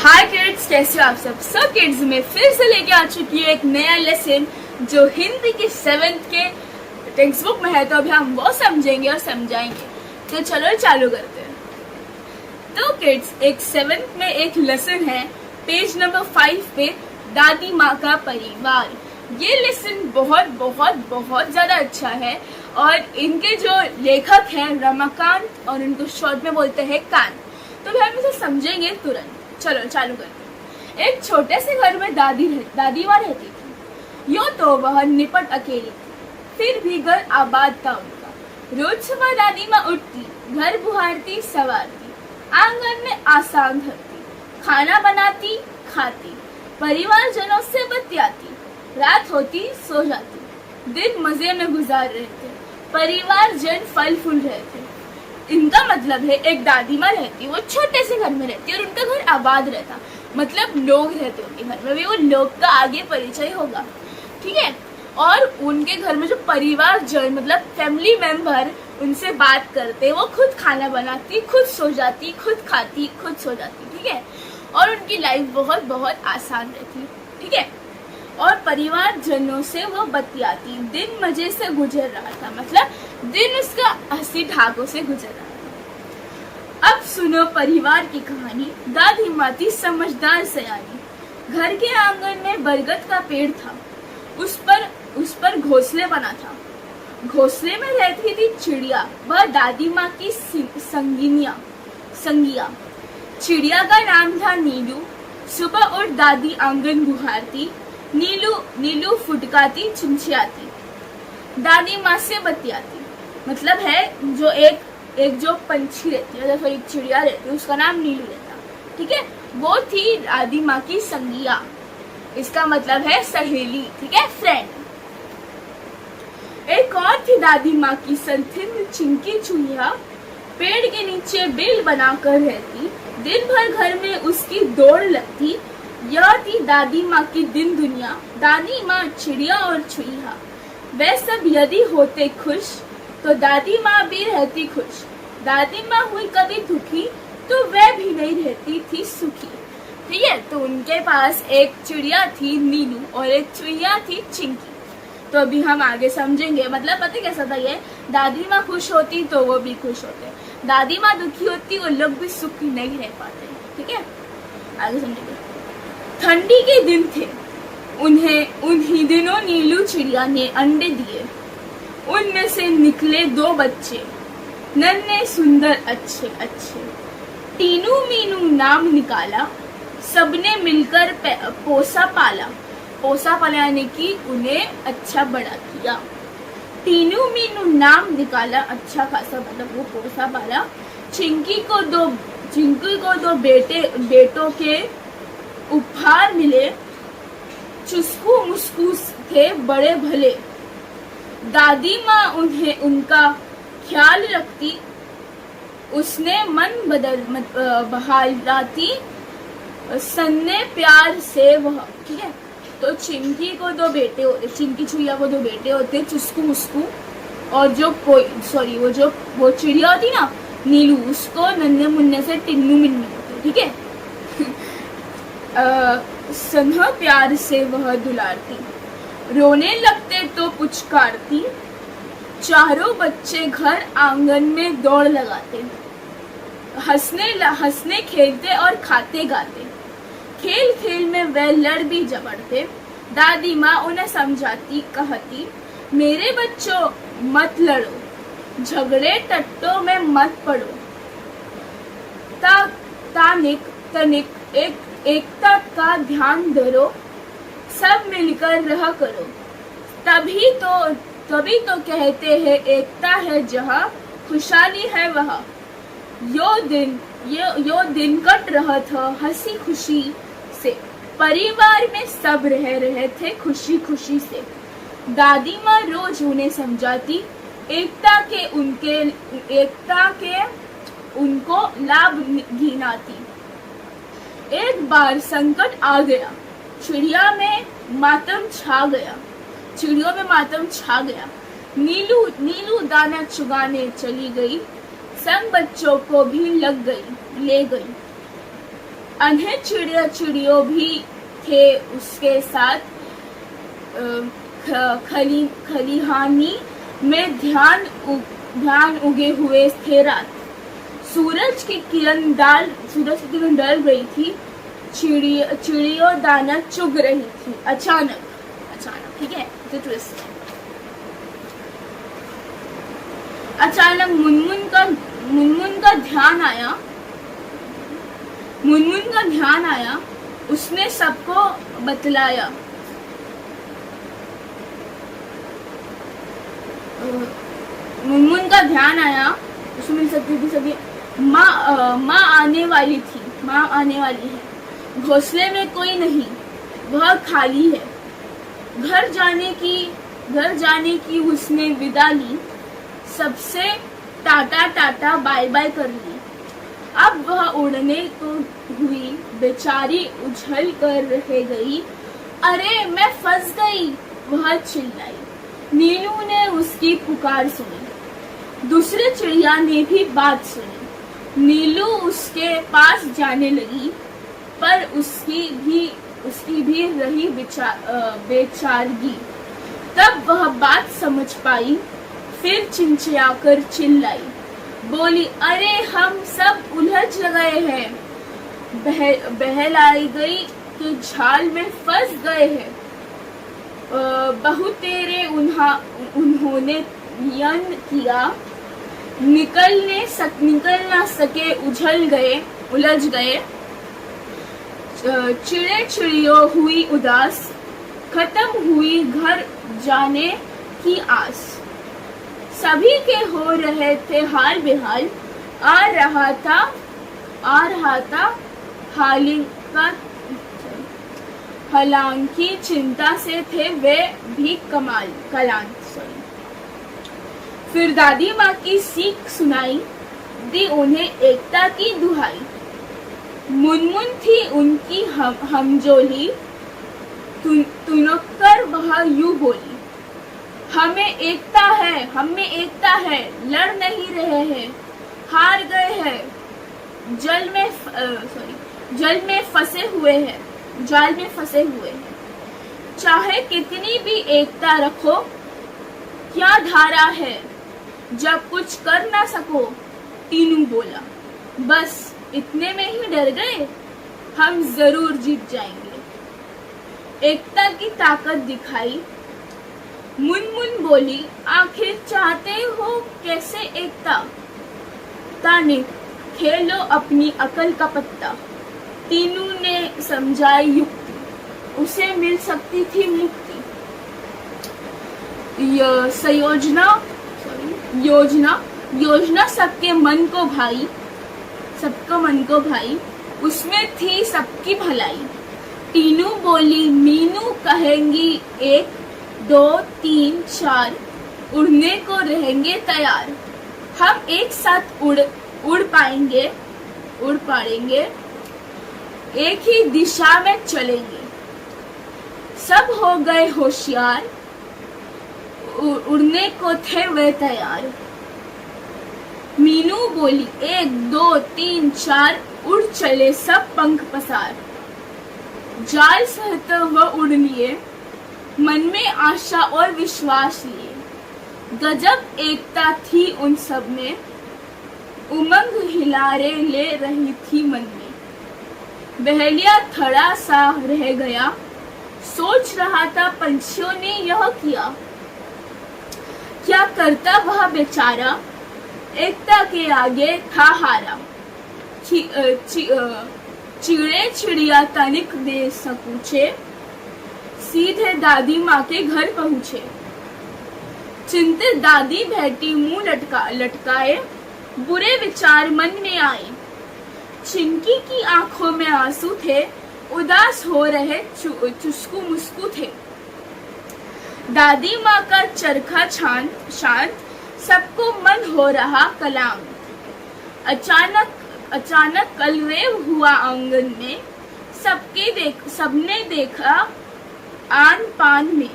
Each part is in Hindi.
हाय किड्स, कैसे हो आप सब किड्स में फिर से लेके आ चुकी है एक नया लेसन जो हिंदी की 7th के टेक्स्ट बुक में है। तो अभी हम वो समझेंगे और समझाएंगे। तो चलो चालू करते हैं। तो किड्स, एक 7th में एक लेसन है, पेज नंबर 5 पे, दादी माँ का परिवार। ये लेसन बहुत बहुत बहुत ज्यादा अच्छा है और इनके जो लेखक हैं रमाकांत और इनको शॉर्ट में बोलते हैं कांत। तो भी हम इसे समझेंगे तुरंत। चलो चालू करते हैं। एक छोटे से घर में दादी माँ रहती थी। यूं तो वह निपट अकेली थी, फिर भी घर आबाद था उनका। रोज सुबह दादी माँ उठती, घर बुहारती, सवारती, आंगन में आसान धरती, खाना बनाती, खाती, परिवार जनों से बतियाती, रात होती सो जाती। दिन मजे में गुजार रहे थे, परिवार जन फल फूल रहे थे। इनका मतलब है एक दादी माँ रहती, वो छोटे से घर में रहती और उनका घर आबाद रहता, मतलब लोग रहते उनके घर में भी, वो लोग का आगे परिचय होगा, ठीक है। और उनके घर में जो परिवार जन मतलब फैमिली मेंबर उनसे बात करते, वो खुद खाना बनाती, खुद सो जाती, खुद खाती, खुद सो जाती, ठीक है। और उनकी लाइफ बहुत बहुत आसान रहती, ठीक है। और परिवार जनों से वो बतियाती, दिन मजे से गुजर रहा था, मतलब दिन उसका हंसी ठाकों से गुजर रहा था। अब सुनो परिवार की कहानी। दादी माँ थी समझदार सयानी। घर के आंगन में बरगद का पेड़ था, उस पर घोंसले बना था। घोंसले में रहती थी चिड़िया, वह दादी माँ की संगिया। चिड़िया का नाम था नीलू। सुबह उठ दादी आंगन बुहारती, नीलू फुटकाती, चिंचियाती, दादी माँ से बतियाती। मतलब है जो एक जो पंछी रहती है, जैसे एक चिड़िया रहती है, उसका नाम नीलू रहता, ठीक है। वो थी दादी माँ की संगिया, इसका मतलब है सहेली, ठीक है, फ्रेंड। एक और थी दादी माँ की संथिन चिंकी चूहिया, पेड़ के नीचे बिल बनाकर रहती, दिन भर घर में उसकी दौड़ लगती। यह थी दादी माँ की दिन दुनिया, दादी माँ चिड़िया और चूहिया। वे सब यदि होते खुश तो दादी माँ भी रहती खुश। दादी माँ हुई कभी दुखी तो वह भी नहीं रहती थी सुखी, ठीक है। तो उनके पास एक चिड़िया थी नीलू और एक चूहिया थी चिंकी। तो अभी हम आगे समझेंगे। मतलब पता कैसा था ये, दादी माँ खुश होती तो वो भी खुश होते, दादी माँ दुखी होती वो लोग भी सुखी नहीं रह पाते, ठीक है। आगे समझेंगे। ठंडी के दिन थे, उन्हीं दिनों नीलू चिड़िया ने अंडे दिए। उनमें से निकले 2 बच्चे, नन्हे सुंदर अच्छे अच्छे। टीनू मीनू नाम निकाला, सबने मिलकर पोसा पाला यानी कि उन्हें अच्छा बड़ा किया। टीनू मीनू नाम निकाला, अच्छा खासा मतलब वो पोसा पाला। चिंकी को दो बेटों के उपहार मिले, चुस्कू मुस्कू थे बड़े भले। दादी माँ उनका ख्याल रखती, उसने मन बहालाती, सन्ने प्यार से वह, ठीक है। तो चिंकी को 2 बेटे होते, चिंकी चुहिया को 2 बेटे होते, चुस्कू मुस्कू, और वो चिड़िया होती ना नीलू, उसको नन्हे मुन्ने से टिन्नू मिन्नू होते, ठीक है। सन्हा प्यार से वह दुलारती, रोने लगते तो पुचकारती। चारों बच्चे घर आंगन में दौड़ लगाते, हंसने खेलते और खाते गाते। खेल खेल में वे लड़ भी जबड़ते। दादी माँ उन्हें समझाती, कहती, मेरे बच्चों मत लड़ो, झगड़े टट्टों में मत पड़ो, तनिक एकता का ध्यान धरो, सब मिलकर रहा करो। तभी तो कहते हैं एकता है जहाँ, खुशहाली है वहाँ। यो दिन कट रहा था हंसी खुशी से, परिवार में सब रह रहे थे खुशी खुशी से। दादी माँ रोज उन्हें समझाती, एकता के उनको लाभ गिनाती। एक बार संकट आ गया, चिड़ियों में मातम छा गया। नीलू दाना चुगाने चली गई, संग बच्चों को भी ले गई। अन्य चिड़िया चिड़ियों भी थे उसके साथ। खलिहानी में ध्यान उगे हुए थे रात। सूरज की किरण ढल रही थी। चिड़ियों दाना चुग रही थी। अचानक ठीक है, ट्विस्ट। अचानक मुनमुन का ध्यान आया। उसने सबको बतलाया। मुनमुन का ध्यान आया, उसमें मिल सकती थी सभी। माँ आने वाली है। घोंसले में कोई नहीं, वह खाली है। घर जाने की उसने विदा ली। सबसे टाटा बाय बाय कर ली। अब वह उड़ने को हुई। बेचारी उछल कर रह गई। अरे मैं फंस गई, वह चिल्लाई। नीलू ने उसकी पुकार सुनी। दूसरे चिड़िया ने भी बात सुनी। नीलू उसके पास जाने लगी, पर उसकी भी रही बेचारगी। तब वह बात समझ पाई, फिर चिंचियाकर चिल्लाई। बोली, अरे हम सब उलझ गए हैं। बहलाई गई के झाल में फंस गए हैं। बहुतेरे उन्होंने यन किया। निकल ना सके, उलझ गए। चिड़ियों हुई उदास। खत्म हुई घर जाने की आस। सभी के हो रहे थे हाल बेहाल। आ रहा था हालांकि चिंता से थे वे भी कलांत। फिर दादी माँ की सीख सुनाई दी उन्हें एकता की दुहाई। मुनमुन थी उनकी हमजोली। तुनकर वह यूं बोली, हम में एकता है, लड़ नहीं रहे हैं, हार गए हैं, जाल में फंसे हुए हैं। चाहे कितनी भी एकता रखो, क्या धारा है जब कुछ कर ना सको। टीनू बोला, बस इतने में ही डर गए, हम जरूर जीत जाएंगे। एकता की ताकत दिखाई। मुनमुन बोली, आखिर चाहते हो कैसे एकता। ताने, खेलो अपनी अकल का पत्ता। तीनू ने समझाई युक्ति, उसे मिल सकती थी मुक्ति। योजना सबके मन को भाई, उसमें थी सबकी भलाई। टीनू बोली, मीनू कहेंगी 1 2 3 4, उड़ने को रहेंगे तैयार। हम एक साथ उड़ पाएंगे, एक ही दिशा में चलेंगे। सब हो गए होशियार, उड़ने को थे वे तैयार। मीनू बोली, 1 2 3 4, उड़ चले सब पंख पसार। जाल सहित वह उड़ लिए, मन में आशा और विश्वास लिए। गजब एकता थी उन सब में, उमंग हिलारे ले रही थी मन में। बहेलिया थड़ा सा रह गया, सोच रहा था पंछियों ने यह किया। क्या करता वह बेचारा, एकता के आगे था हारा। चिड़िया तनिक देर सपूछे, सीधे दादी माँ के घर पहुँचे। चिंतित दादी बैठी मुंह लटकाए, बुरे विचार मन में आए। चिंकी की आंखों में आंसू थे, उदास हो रहे चुस्कू मुस्कू थे। दादी माँ का चरखा शांत, सबको मन हो रहा कलाम। अचानक कलरव हुआ आंगन में, सबने देखा आन पान में।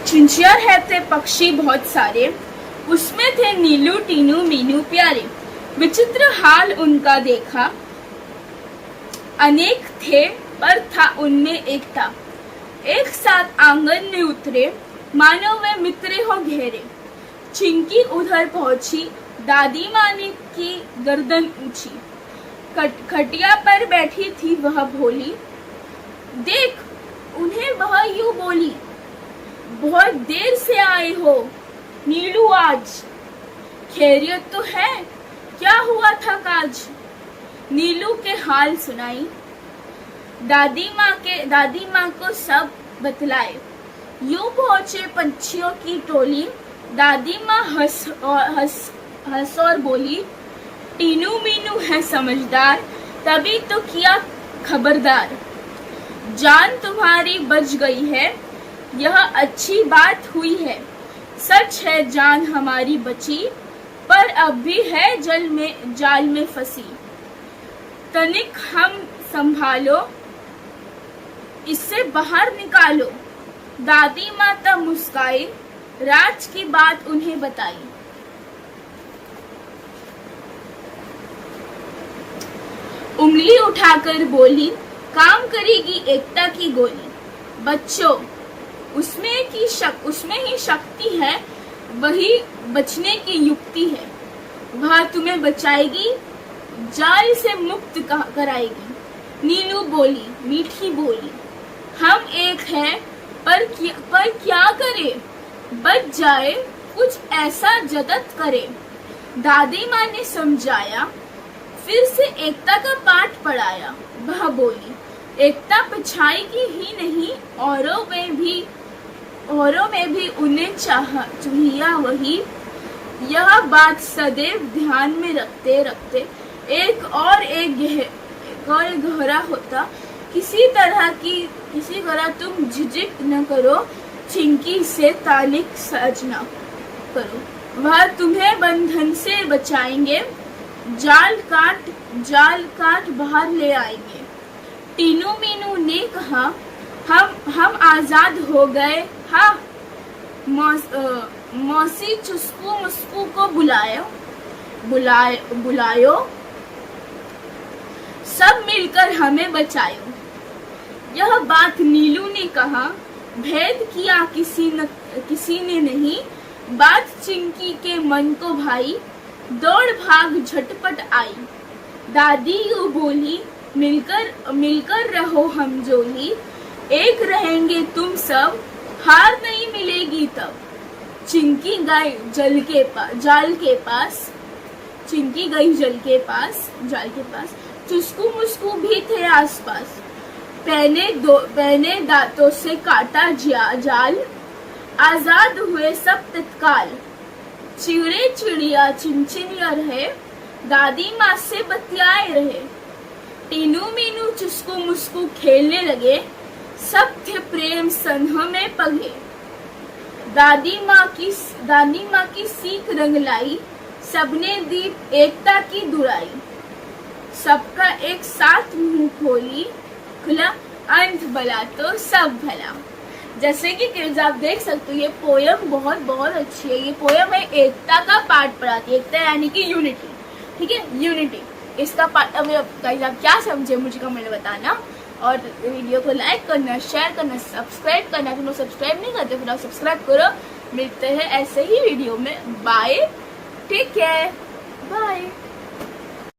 चिंचिया रहते पक्षी बहुत सारे, उसमें थे नीलू टीनू मीनू प्यारे, विचित्र हाल उनका देखा, अनेक थे पर था उनमें एकता। एक साथ आंगन में उतरे, मानो वे मित्र हो घेरे। चिंकी उधर पहुंची, दादी माँ ने की गर्दन ऊंची। खटिया पर बैठी थी वह भोली, देख उन्हें वह यूं बोली, बहुत देर से आए हो नीलू आज, खैरियत तो है, क्या हुआ था काज। नीलू के हाल सुनाई, दादी माँ को सब बतलाए। यूं पहुंचे पंछियों की टोली, दादी माँ हंस और बोली, टीनू मीनू है समझदार, तभी तो किया खबरदार। जान तुम्हारी बच गई है, यह अच्छी बात हुई है। सच है जान हमारी बची, पर अब भी है जाल में फंसी। तनिक हम संभालो, इससे बाहर निकालो। दादी माता मुस्काई, राज की बात उन्हें बताई। उंगली उठाकर बोली, काम करेगी एकता की गोली। बच्चों, उसमें ही शक्ति है, वही बचने की युक्ति है। वह तुम्हें बचाएगी, जाल से मुक्त कराएगी। नीलू बोली, मीठी बोली, हम एक हैं, पर क्या करे, बच जाए, कुछ ऐसा जतन करे। दादी माँ ने समझाया, फिर से एकता का पाठ पढ़ाया। वह बोली, एकता पिछाएगी ही नहीं, औरों में भी उन्हें चाहिए वही। यह बात सदैव ध्यान में रखते रखते एक गहरा होता। किसी तरह तुम झिझक न करो, चिंकी से ताल्लुक साझना करो। वह तुम्हें बंधन से बचाएंगे, जाल काट बाहर ले आएंगे। टीनू मीनू ने कहा, हम आजाद हो गए। हाँ, मौसी चुस्कू मुस्कू को बुलायो, सब मिलकर हमें बचायो। यह बात नीलू ने कहा, भेद किया किसी ने नहीं, बात चिंकी के मन को भाई, दौड़ भाग झटपट आई। दादी यूं बोली, मिलकर रहो हम जोली, एक रहेंगे तुम सब, हार नहीं मिलेगी तब। चिंकी गई जाल के पास, चुस्कू मुस्कू भी थे आसपास। पहने दांतों से काटा जाल, आजाद हुए सब तत्काल। चिड़े चिड़िया चिनचिनिया रहे, दादी माँ से बतियाए रहे। टीनू मीनू चुस्कू मुस्कू खेलने लगे, सब थे प्रेम स्नेह में पगे। दादी माँ की सीख रंग लाई, सबने दी एकता की दुराई। सबका एक साथ मुंह खुला, अंत भला तो सब भला। जैसे कि किड्स आप देख सकते हो, ये पोयम बहुत अच्छी है। ये पोयम है एकता का पाठ पढ़ाती है। एकता यानी कि यूनिटी, ठीक है, यूनिटी। इसका पाठ अब गाइस आप क्या समझे मुझे कमेंट में बताना, और वीडियो को लाइक करना, शेयर करना, सब्सक्राइब करना। तुम लोग सब्सक्राइब नहीं करते, फिर आप सब्सक्राइब करो। मिलते हैं ऐसे ही वीडियो में। Bye, take care, bye.